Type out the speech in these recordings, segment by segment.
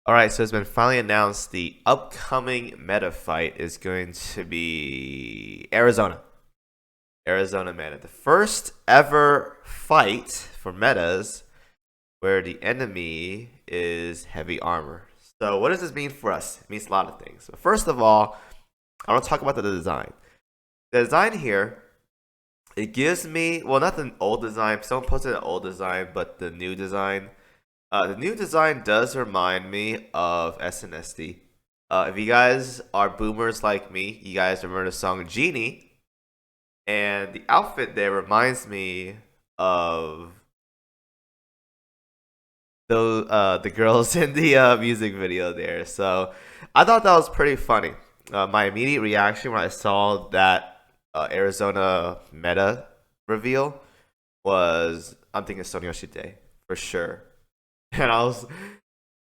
Alright, so it's been finally announced the upcoming meta fight is going to be Arizona. Arizona meta. The first ever fight for metas where the enemy is heavy armor. So what does this mean for us? It means a lot of things. But first of all, I want to talk about the design. The design here, it gives me, well, not the old design. Someone posted an old design, but the new design. The new design does remind me of SNSD. If you guys are boomers like me, you guys remember the song Genie, and the outfit there reminds me of the girls in the music video there. So I thought that was pretty funny. My immediate reaction when I saw that Arizona meta reveal was I'm thinking Sony Yoshide for sure. And I was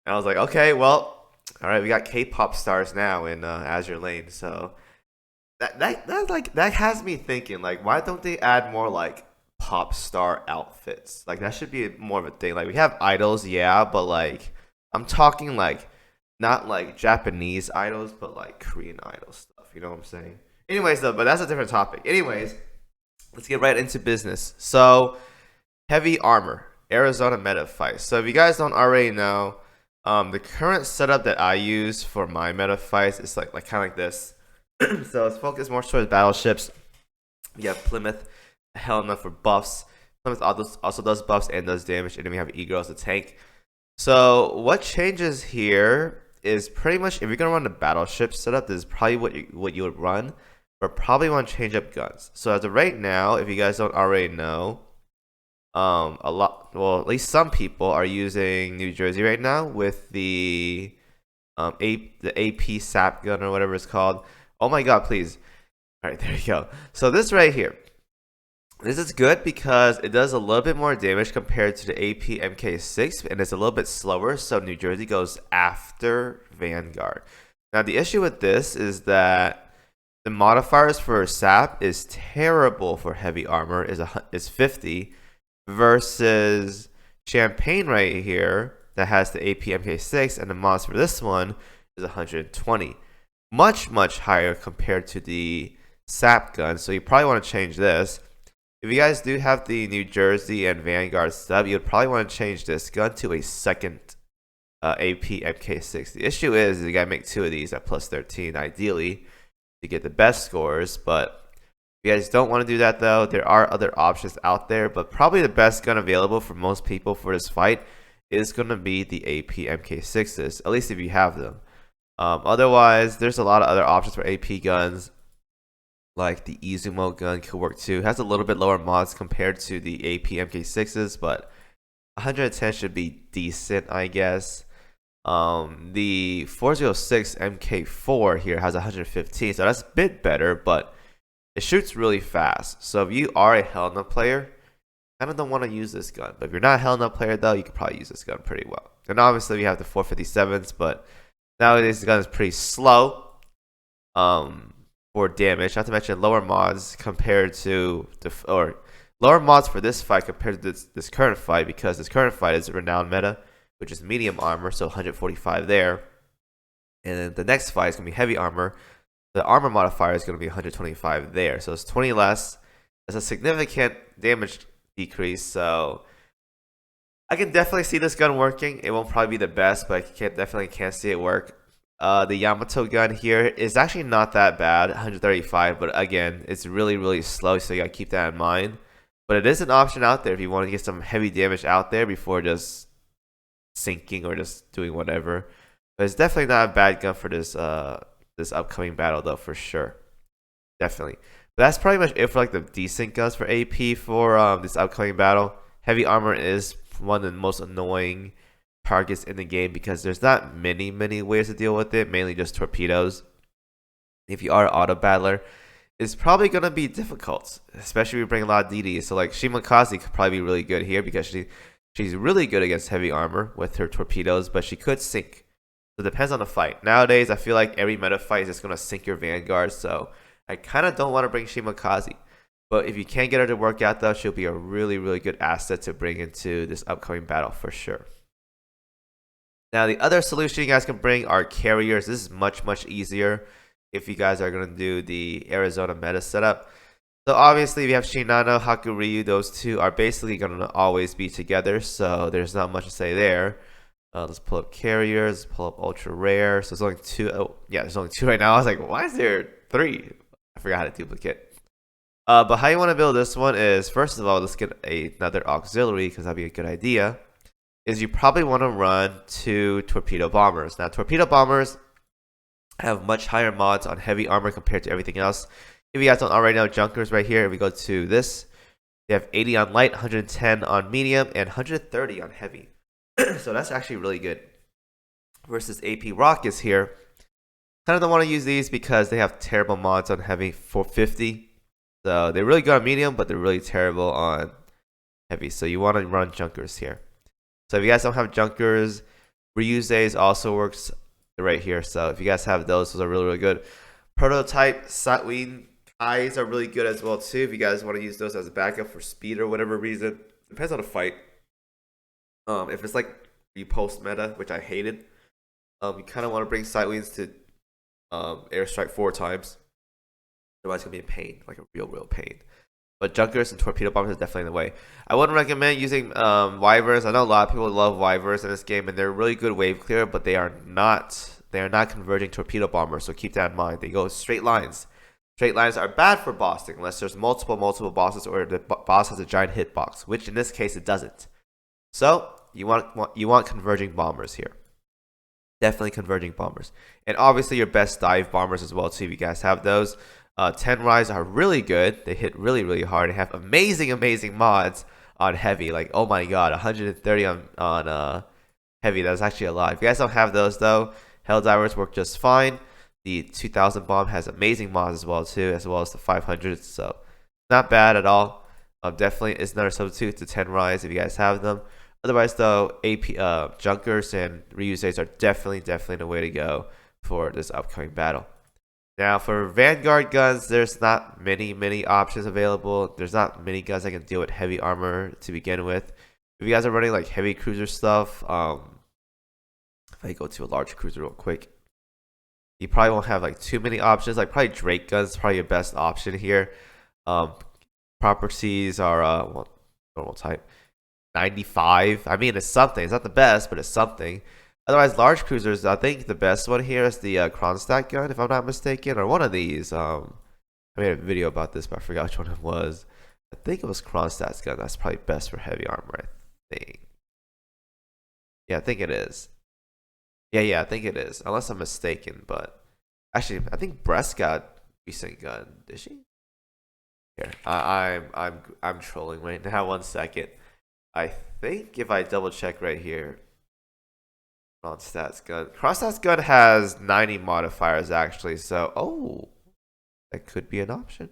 like, okay, well, all right, we got K-pop stars now in Azur Lane, so that has me thinking, like, why don't they add more like pop star outfits? Like that should be more of a thing. Like we have idols, yeah, but like I'm talking like not like Japanese idols, but like Korean idol stuff. You know what I'm saying? Anyways, though, but that's a different topic. Anyways, let's get right into business. So heavy armor, Arizona meta fight. So if you guys don't already know, the current setup that I use for my meta fights is like kind of like this. So it's focused more towards battleships. You have Plymouth, Helena for buffs. Plymouth also does buffs and does damage, and then we have Eagle as a tank. So what changes here is pretty much if you're gonna run the battleship setup, this is probably what you would run, but probably want to change up guns. So as of right now, if you guys don't already know, a lot, well, at least some people are using New Jersey right now with the the AP sap gun or whatever it's called. Oh my god, please. All right, there you go. So this right here, this is good because it does a little bit more damage compared to the AP MK6, and it's a little bit slower, so New Jersey goes after Vanguard. Now the issue with this is that the modifiers for sap is terrible for heavy armor, is 50, versus Champagne right here that has the AP MK6, and the mods for this one is 120. Much higher compared to the sap gun, so you probably want to change this. If you guys do have the New Jersey and Vanguard sub, you would probably want to change this gun to a second AP MK6. The issue is you gotta make two of these at plus 13 ideally to get the best scores, but if you guys don't want to do that though, there are other options out there, but probably the best gun available for most people for this fight is going to be the AP MK6s, at least if you have them. Otherwise, there's a lot of other options for AP guns, like the Izumo gun could work too. It has a little bit lower mods compared to the AP MK6s, but 110 should be decent, I guess. The 406 MK4 here has 115, so that's a bit better, but it shoots really fast. So if you are a Helena player, I kind of don't want to use this gun. But if you're not a Helena player, though, you could probably use this gun pretty well. And obviously, we have the 457s, but nowadays the gun is pretty slow for damage. Not to mention lower mods compared to lower mods for this fight compared to this current fight, because this current fight is a renowned meta, which is medium armor, so 145 there. And then the next fight is going to be heavy armor. The armor modifier is going to be 125 there, so it's 20 less. It's a significant damage decrease, so I can definitely see this gun working. It won't probably be the best, but I definitely can see it work. The Yamato gun here is actually not that bad, 135, but again, it's really slow, so you gotta keep that in mind. But it is an option out there if you want to get some heavy damage out there before just sinking or just doing whatever. But it's definitely not a bad gun for this upcoming battle though, for sure. Definitely. But that's pretty much it for like the decent guns for AP for this upcoming battle. Heavy armor is one of the most annoying targets in the game because there's not many ways to deal with it, mainly just torpedoes. If you are an auto battler, it's probably gonna be difficult, especially if you bring a lot of DDs. So like KimoCheese could probably be really good here because she's really good against heavy armor with her torpedoes, but she could sink. So it depends on the fight. Nowadays, I feel like every meta fight is just gonna sink your Vanguard, so I kind of don't want to bring KimoCheese. But if you can get her to work out though, she'll be a really good asset to bring into this upcoming battle for sure. Now, the other solution you guys can bring are carriers. This is much easier if you guys are going to do the Arizona meta setup. So obviously, if you have Shinano, Hakuryu, those two are basically going to always be together. So there's not much to say there. Let's pull up carriers, pull up ultra rare. So there's only two. Oh, yeah, there's only two right now. I was like, why is there three? I forgot how to duplicate. But how you want to build this one is, first of all, let's get another auxiliary because that'd be a good idea. Is you probably want to run 2 torpedo bombers. Now, torpedo bombers have much higher mods on heavy armor compared to everything else. If you guys don't already know, junkers right here, if we go to this, they have 80 on light, 110 on medium, and 130 on heavy. So that's actually really good. Versus AP rockets here. Kind of don't want to use these because they have terrible mods on heavy 450. So they're really good on medium, but they're really terrible on heavy. So you want to run junkers here. So if you guys don't have junkers, reuse days also works right here. So if you guys have those are really good. Prototype Satween Kais are really good as well too. If you guys want to use those as a backup for speed or whatever reason, depends on the fight. If it's like repost meta, which I hated, you kind of want to bring Sightwings to airstrike 4 times. Otherwise, it's gonna be a pain, like a real pain. But junkers and torpedo bombers is definitely the way. I wouldn't recommend using wyverns. I know a lot of people love wyverns in this game, and they're really good wave clear, but they are not converging torpedo bombers. So keep that in mind. They go straight lines. Straight lines are bad for bossing unless there's multiple bosses or the boss has a giant hitbox, which in this case it doesn't. So you want converging bombers here. Definitely converging bombers, and obviously your best dive bombers as well too. If you guys have those. 10 rise are really good. They hit really hard. They have amazing mods on heavy. Like, oh my god, 130 on heavy. That's actually a lot. If you guys don't have those though, Helldivers work just fine. The 2000 bomb has amazing mods as well too, as well as the 500. So not bad at all. Definitely is another substitute to 10 rise if you guys have them. Otherwise though, AP junkers and reuse days are definitely the way to go for this upcoming battle. Now for Vanguard guns, there's not many options available. There's not many guns that can deal with heavy armor to begin with. If you guys are running like heavy cruiser stuff, if I go to a large cruiser real quick, you probably won't have like too many options. Like probably Drake guns is probably your best option here. Properties are well, normal type 95. I mean, it's something. It's not the best, but it's something. Otherwise, large cruisers, I think the best one here is the Kronstadt gun, if I'm not mistaken, or one of these. I made a video about this, but I forgot which one it was. I think it was Kronstadt's gun. That's probably best for heavy armor, I think. Yeah, I think it is. Yeah, I think it is. Unless I'm mistaken, but actually, I think Breast got a decent gun. Did she? Here, I'm trolling right now. 1 second. I think if I double check right here. Kronstadt's gun has 90 modifiers actually, so that could be an option.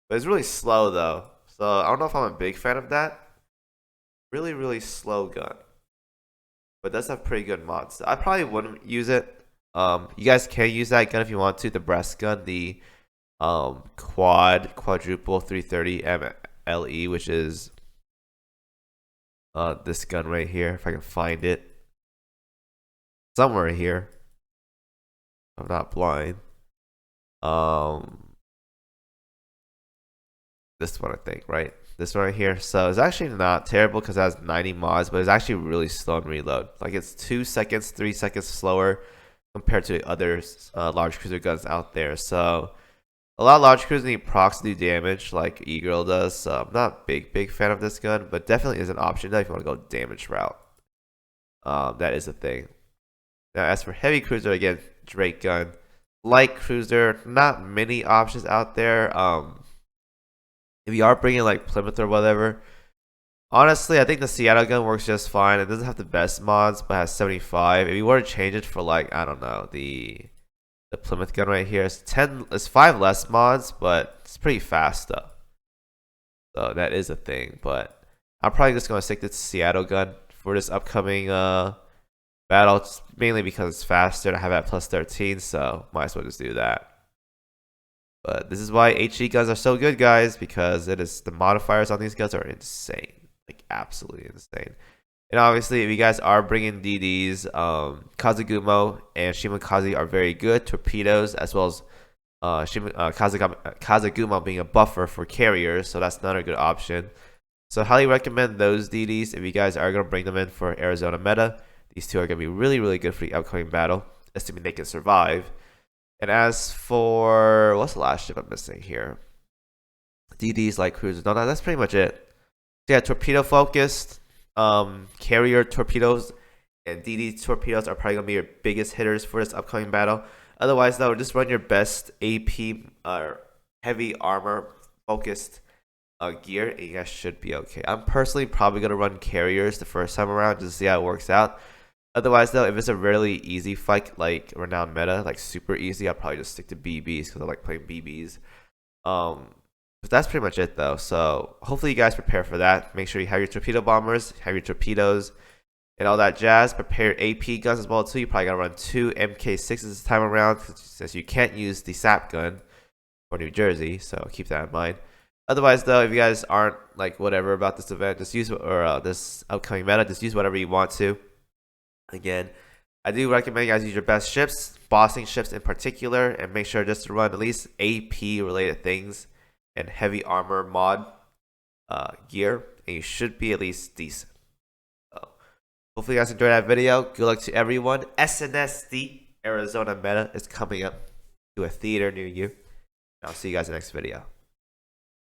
But it's really slow though, so I don't know if I'm a big fan of that. Really slow gun, but does have pretty good mods. I probably wouldn't use it. You guys can use that gun if you want to. The breast gun, the quadruple 330 MLE, which is this gun right here. If I can find it. Somewhere here. I'm not blind. This one I think, right? This one right here. So it's actually not terrible because it has 90 mods, but it's actually really slow in reload. Like it's 2 seconds, 3 seconds slower compared to other large cruiser guns out there. So a lot of large cruisers need procs to do damage, like E-Girl does. So I'm not a big fan of this gun, but definitely is an option if you want to go damage route. That is a thing. Now, as for heavy cruiser, again, Drake gun. Light cruiser, not many options out there. If you are bringing like Plymouth or whatever, honestly, I think the Seattle gun works just fine. It doesn't have the best mods, but has 75. If you were to change it for like, I don't know, the Plymouth gun right here, it's 5 less mods, but it's pretty fast though. So that is a thing. But I'm probably just gonna stick to the Seattle gun for this upcoming battle, mainly because it's faster and I have it at plus 13, so might as well just do that. But this is why HE guns are so good, guys, because the modifiers on these guns are insane, like absolutely insane. And obviously, if you guys are bringing DDs, Kazagumo and Shimakaze are very good torpedoes, as well as Kazagumo being a buffer for carriers, so that's another good option. So highly recommend those DDs if you guys are going to bring them in for Arizona meta. These two are going to be really, really good for the upcoming battle, assuming they can survive. And as for, what's the last ship I'm missing here? DDs like cruisers. No, that's pretty much it. So yeah, torpedo focused, carrier torpedoes, and DD torpedoes are probably going to be your biggest hitters for this upcoming battle. Otherwise, though, just run your best AP heavy armor focused gear, and you guys should be okay. I'm personally probably going to run carriers the first time around just to see how it works out. Otherwise, though, if it's a really easy fight, like renowned meta, like super easy, I'll probably just stick to BBs because I like playing BBs. But that's pretty much it, though. So hopefully you guys prepare for that. Make sure you have your torpedo bombers, have your torpedoes, and all that jazz. Prepare AP guns as well, too. You probably got to run 2 MK6s this time around since you can't use the SAP gun for New Jersey, so keep that in mind. Otherwise, though, if you guys aren't like whatever about this event, just use this upcoming meta, just use whatever you want to. Again, I do recommend you guys use your best ships, bossing ships in particular, and make sure just to run at least AP related things and heavy armor mod gear, and you should be at least decent. So, hopefully you guys enjoyed that video. Good luck to everyone. SNSD Arizona meta is coming up to a theater near you. I'll see you guys in the next video.